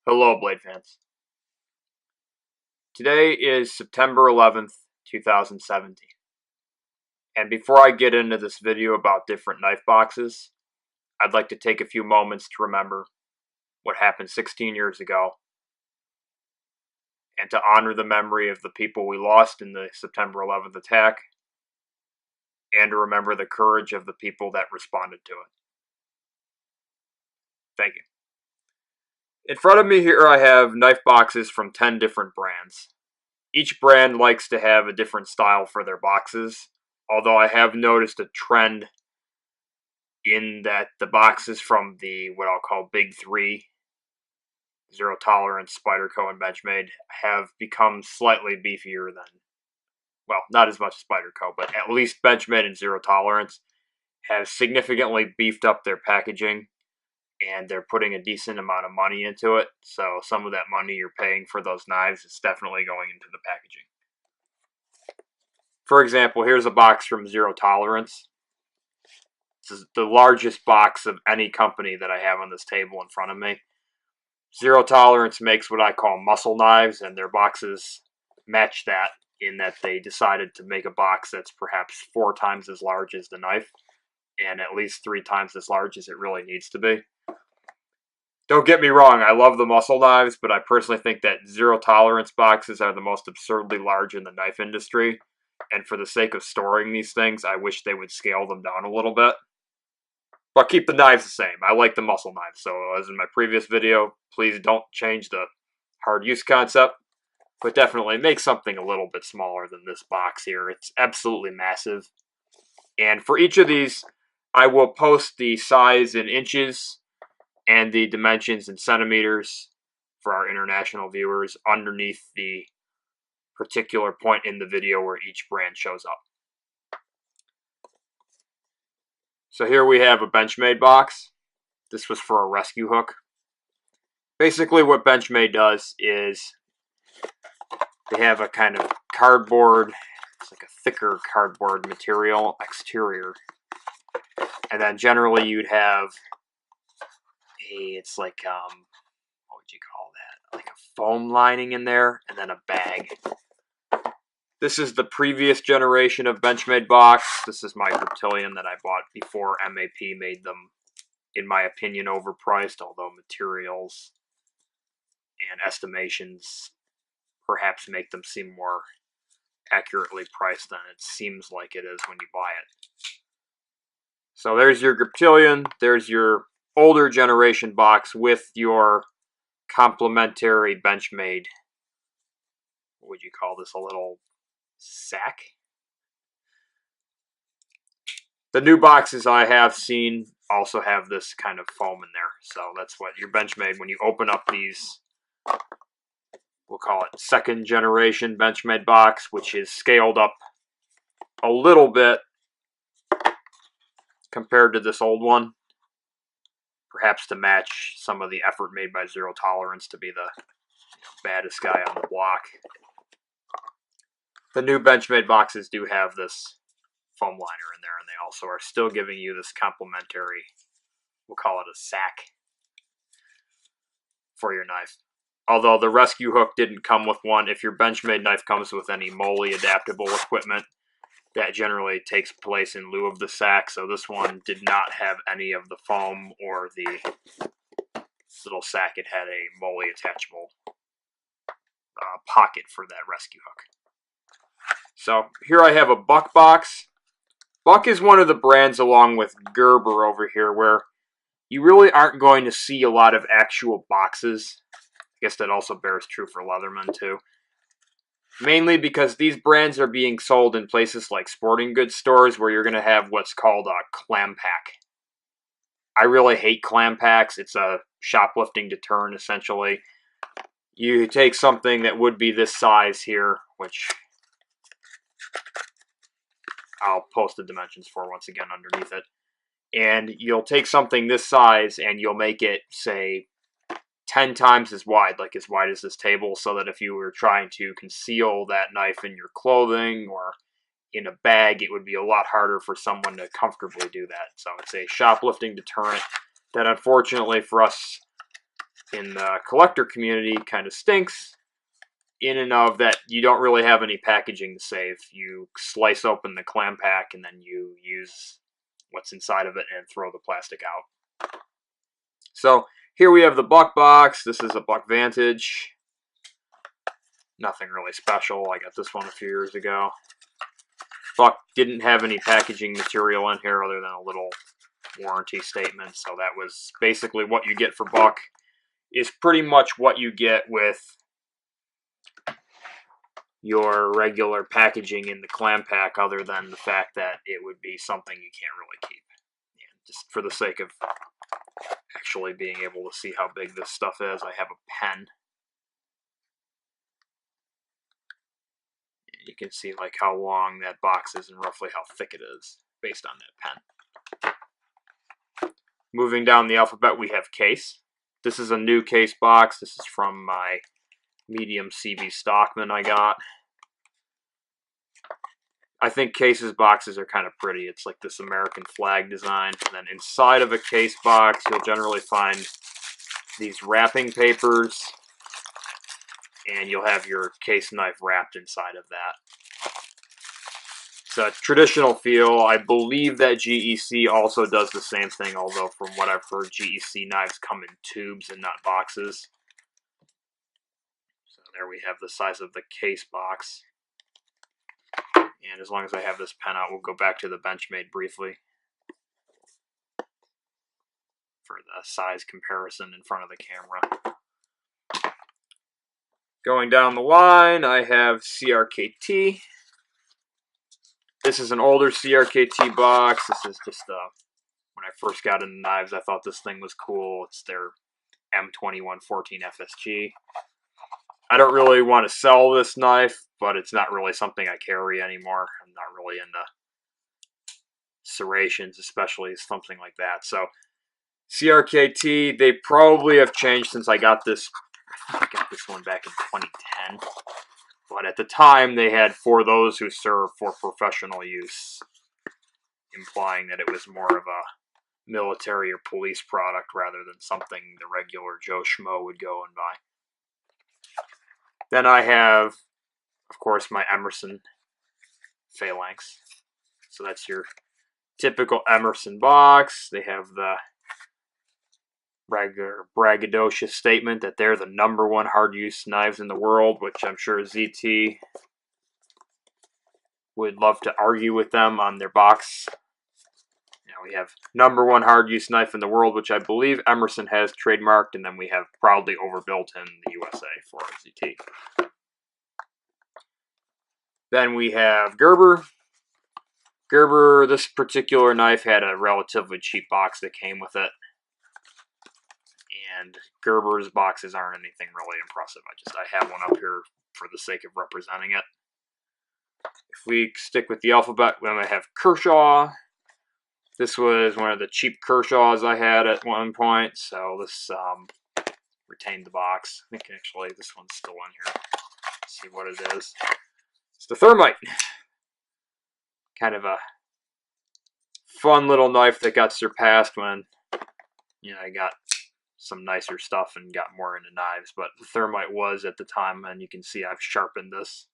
Hello, Blade fans. Today is September 11th, 2017. And before I get into this video about different knife boxes, I'd like to take a few moments to remember what happened 16 years ago and to honor the memory of the people we lost in the September 11th attack and to remember the courage of the people that responded to it. Thank you. In front of me here I have knife boxes from 10 different brands. Each brand likes to have a different style for their boxes, although I have noticed a trend in that the boxes from the what I'll call big three, Zero Tolerance, Spyderco, and Benchmade, have become slightly beefier than, well, not as much as Spyderco, but at least Benchmade and Zero Tolerance have significantly beefed up their packaging, and they're putting a decent amount of money into it. So some of that money you're paying for those knives is definitely going into the packaging. For example, here's a box from Zero Tolerance. This is the largest box of any company that I have on this table in front of me. Zero Tolerance makes what I call muscle knives, and their boxes match that in that they decided to make a box that's perhaps 4 times as large as the knife and at least 3 times as large as it really needs to be. Don't get me wrong, I love the muscle knives, but I personally think that Zero Tolerance boxes are the most absurdly large in the knife industry, and for the sake of storing these things, I wish they would scale them down a little bit. But keep the knives the same. I like the muscle knives, so as in my previous video, please don't change the hard use concept, but definitely make something a little bit smaller than this box here. It's absolutely massive. And for each of these, I will post the size in inches and the dimensions in centimeters for our international viewers underneath the particular point in the video where each brand shows up. So here we have a Benchmade box. This was for a rescue hook. Basically what Benchmade does is they have a kind of cardboard, it's like a thicker cardboard material exterior. And then generally you'd have it's like, what would you call that? Like a foam lining in there, and then a bag. This is the previous generation of Benchmade box. This is my Reptilian that I bought before MAP made them, in my opinion, overpriced, although materials and estimations perhaps make them seem more accurately priced than it seems like it is when you buy it. So there's your Reptilian, there's your older generation box with your complementary Benchmade, what would you call this, a little sack? The new boxes I have seen also have this kind of foam in there, so that's what your Benchmade, when you open up these, we'll call it second generation Benchmade box, which is scaled up a little bit compared to this old one, perhaps to match some of the effort made by Zero Tolerance to be the baddest guy on the block. The new Benchmade boxes do have this foam liner in there, and they also are still giving you this complimentary, we'll call it a sack, for your knife. Although the rescue hook didn't come with one. If your Benchmade knife comes with any MOLLE adaptable equipment, that generally takes place in lieu of the sack, so this one did not have any of the foam or the little sack. It had a MOLLE attachable pocket for that rescue hook. So here I have a Buck box. Buck is one of the brands along with Gerber over here where you really aren't going to see a lot of actual boxes. I guess that also bears true for Leatherman too. Mainly because these brands are being sold in places like sporting goods stores where you're going to have what's called a clam pack. I really hate clam packs. It's a shoplifting deterrent, essentially. You take something that would be this size here, which I'll post the dimensions for once again underneath it. And you'll take something this size and you'll make it, say, 10 times as wide as this table, so that if you were trying to conceal that knife in your clothing or in a bag, it would be a lot harder for someone to comfortably do that. So it's a shoplifting deterrent that unfortunately for us in the collector community kind of stinks in and of that you don't really have any packaging to save. You slice open the clam pack and then you use what's inside of it and throw the plastic out. So here we have the Buck box. This is a Buck Vantage. Nothing really special. I got this one a few years ago. Buck didn't have any packaging material in here other than a little warranty statement. So that was basically what you get for Buck is pretty much what you get with your regular packaging in the clam pack, other than the fact that it would be something you can't really keep. And just for the sake of actually being able to see how big this stuff is, I have a pen. And you can see like how long that box is and roughly how thick it is based on that pen. Moving down the alphabet, we have case. This is a new case box. This is from my medium CB Stockman I got. I think cases boxes are kind of pretty. It's like this American flag design. And then inside of a case box, you'll generally find these wrapping papers. And you'll have your case knife wrapped inside of that. It's a traditional feel. I believe that GEC also does the same thing, although from what I've heard, GEC knives come in tubes and not boxes. So there we have the size of the case box. And as long as I have this pen out, we'll go back to the Benchmade briefly for the size comparison in front of the camera. Going down the line, I have CRKT. This is an older CRKT box. This is just when I first got into knives, I thought this thing was cool. It's their M2114 FSG. I don't really want to sell this knife, but it's not really something I carry anymore. I'm not really into serrations, especially something like that. So CRKT, they probably have changed since I got this. I got this one back in 2010. But at the time, they had for those who serve for professional use, implying that it was more of a military or police product rather than something the regular Joe Schmo would go and buy. Then I have, of course, my Emerson Phalanx. So that's your typical Emerson box. They have the regular braggadocious statement that they're the #1 hard-use knives in the world, which I'm sure ZT would love to argue with them on their box. We have #1 hard-use knife in the world, which I believe Emerson has trademarked, and then we have proudly overbuilt in the USA for ZT. Then we have Gerber. Gerber, this particular knife had a relatively cheap box that came with it. And Gerber's boxes aren't anything really impressive. I have one up here for the sake of representing it. If we stick with the alphabet, then I have Kershaw. This was one of the cheap Kershaws I had at one point, so this retained the box. I think actually this one's still in here. Let's see what it is. It's the Thermite. Kind of a fun little knife that got surpassed when I got some nicer stuff and got more into knives, but the Thermite was at the time, and you can see I've sharpened this.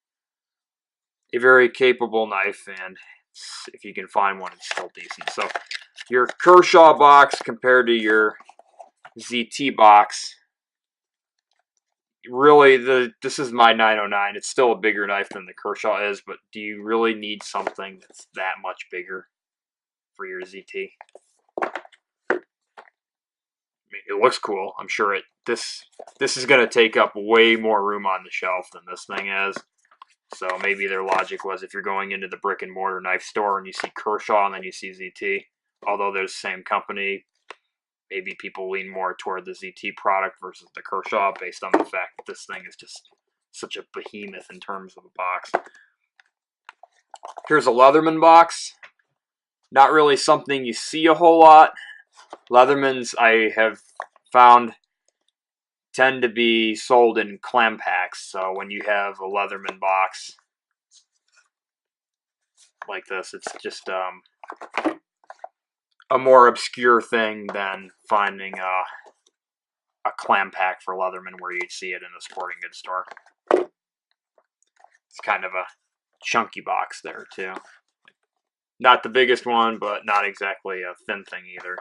A very capable knife, and if you can find one, it's still decent. So your Kershaw box compared to your ZT box, really, this is my 909. It's still a bigger knife than the Kershaw is, but do you really need something that's that much bigger for your ZT? It looks cool. I'm sure this is going to take up way more room on the shelf than this thing is. So maybe their logic was if you're going into the brick and mortar knife store and you see Kershaw and then you see ZT, although they're the same company, maybe people lean more toward the ZT product versus the Kershaw based on the fact that this thing is just such a behemoth in terms of a box. Here's a Leatherman box. Not really something you see a whole lot. Leathermans, I have found, tend to be sold in clam packs. So when you have a Leatherman box like this, it's just a more obscure thing than finding a clam pack for Leatherman where you'd see it in a sporting goods store. It's kind of a chunky box there too. Not the biggest one, but not exactly a thin thing either.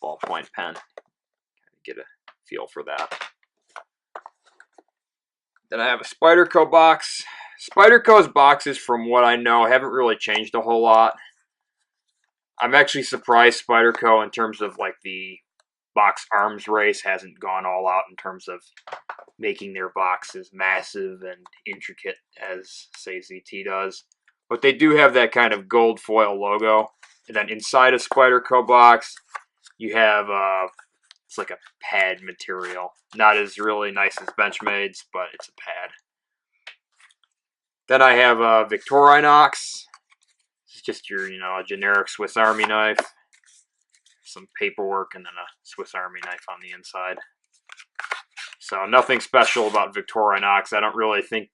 Ballpoint pen. Get a feel for that. Then I have a Spyderco box. Spyderco's boxes, from what I know, haven't really changed a whole lot. I'm actually surprised Spyderco, in terms of like the box arms race, hasn't gone all out in terms of making their boxes massive and intricate as, say, ZT does. But they do have that kind of gold foil logo. And then inside a Spyderco box, you have it's like a pad material. Not as really nice as Benchmade's, but it's a pad. Then I have a Victorinox. It's just your, a generic Swiss Army knife. Some paperwork and then a Swiss Army knife on the inside. So nothing special about Victorinox. I don't really think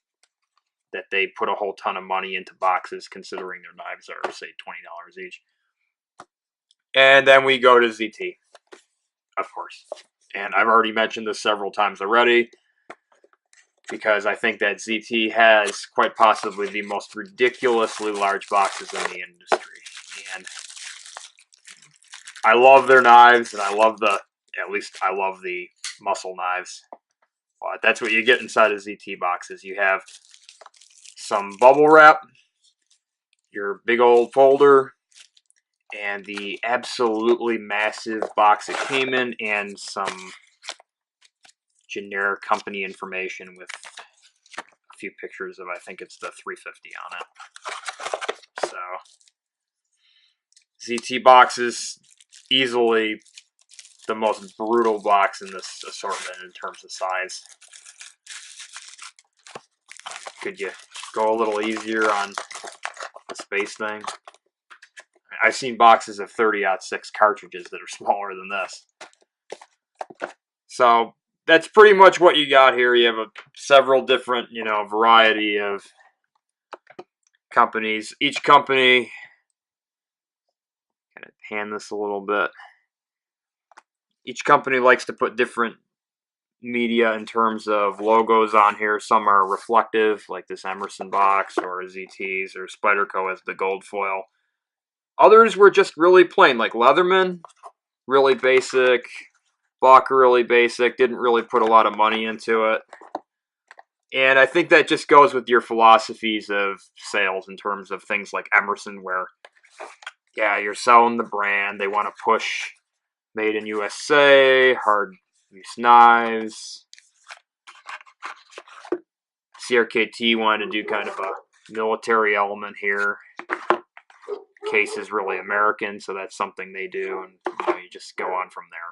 that they put a whole ton of money into boxes, considering their knives are, say, $20 each. And then we go to ZT, of course. And I've already mentioned this several times already, because I think that ZT has quite possibly the most ridiculously large boxes in the industry. And I love their knives, and I love the muscle knives. But that's what you get inside of ZT boxes. You have some bubble wrap, your big old folder, and the absolutely massive box it came in, and some generic company information with a few pictures of, I think it's the 350 on it. So, ZT boxes, easily the most brutal box in this assortment in terms of size. Could you go a little easier on the space thing? I've seen boxes of 30-06 cartridges that are smaller than this. So that's pretty much what you got here. You have several different, variety of companies. Each company, kind of pan this a little bit. Each company likes to put different media in terms of logos on here. Some are reflective, like this Emerson box, or ZT's, or Spyderco has the gold foil. Others were just really plain, like Leatherman, really basic. Blocker, really basic. Didn't really put a lot of money into it. And I think that just goes with your philosophies of sales in terms of things like Emerson, where, yeah, you're selling the brand. They want to push made in USA, hard use knives. CRKT wanted to do kind of a military element here. Case is really American, so that's something they do, and you just go on from there.